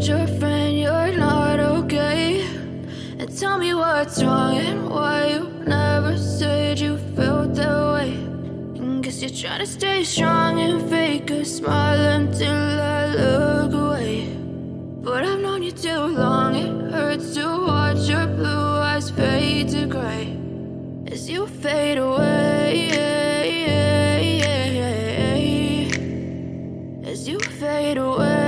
told your friend you're not okay? And tell me what's wrong and why you never said you felt that way. And guess you're trying to stay strong and fake a smile until I look away. But I've known you too long, it hurts to watch your blue eyes fade to gray as you fade away, as you fade away.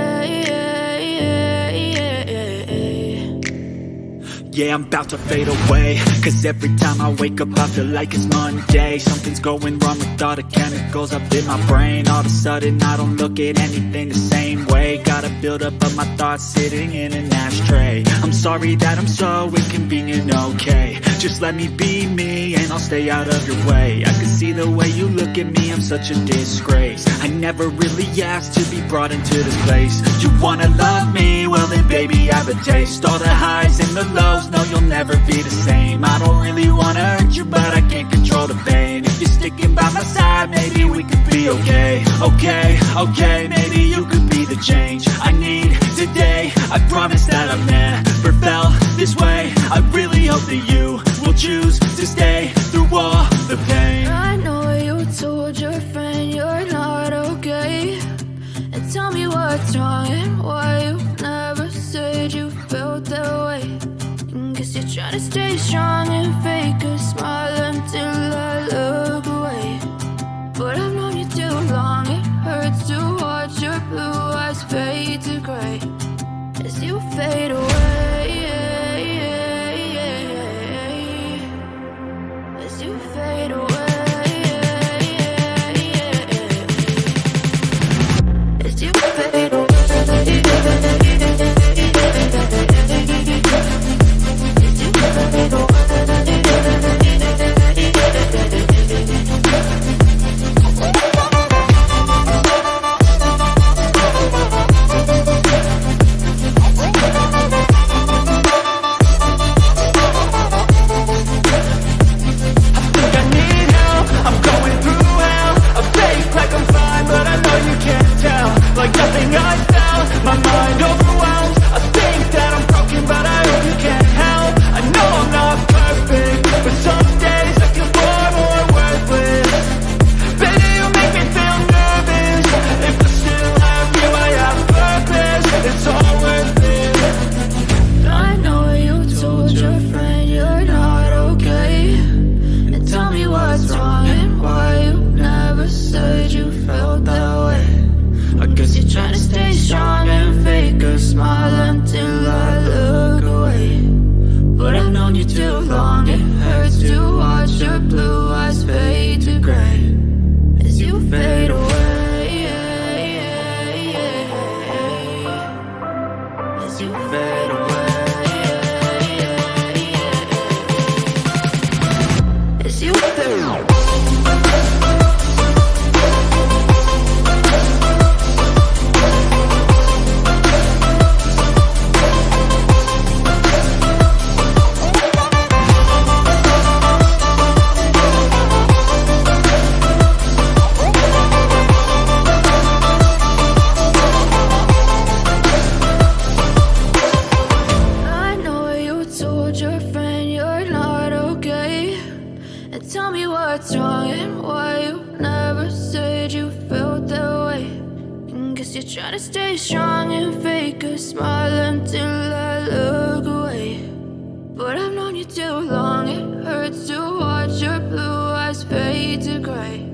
Yeah, I'm about to fade away, cause every time I wake up I feel like it's Monday. Something's going wrong with all the chemicals up in my brain. All of a sudden I don't look at anything the same way. Got a buildup of my thoughts sitting in an ashtray. I'm sorry that I'm so inconvenient, okay? Just let me be me and I'll stay out of your way. I can see the way you look at me, I'm such a disgrace. I never really asked to be brought into this place. You wanna love me? Well then baby I have a taste. All the highs and the lows, no you'll never be the same. I don't really wanna hurt you but I can't control the pain. If you're sticking by my side maybe we could be okay. Okay, maybe you could be the change I need today. I promise that I've never felt this way. I really hope that you will choose to stay through all the pain. I know you told your friend you're not okay. And tell me what's wrong and why you never said you felt that way. And guess you're trying to stay strong and fake a smile until I look away. But I've known you too long, it hurts to watch your blue eyes fade to gray as you fade away, as you fade away, as you fade away. Try to stay strong and fake a smile until I look away. But I've known you too long, it hurts to watch your blue eyes fade to gray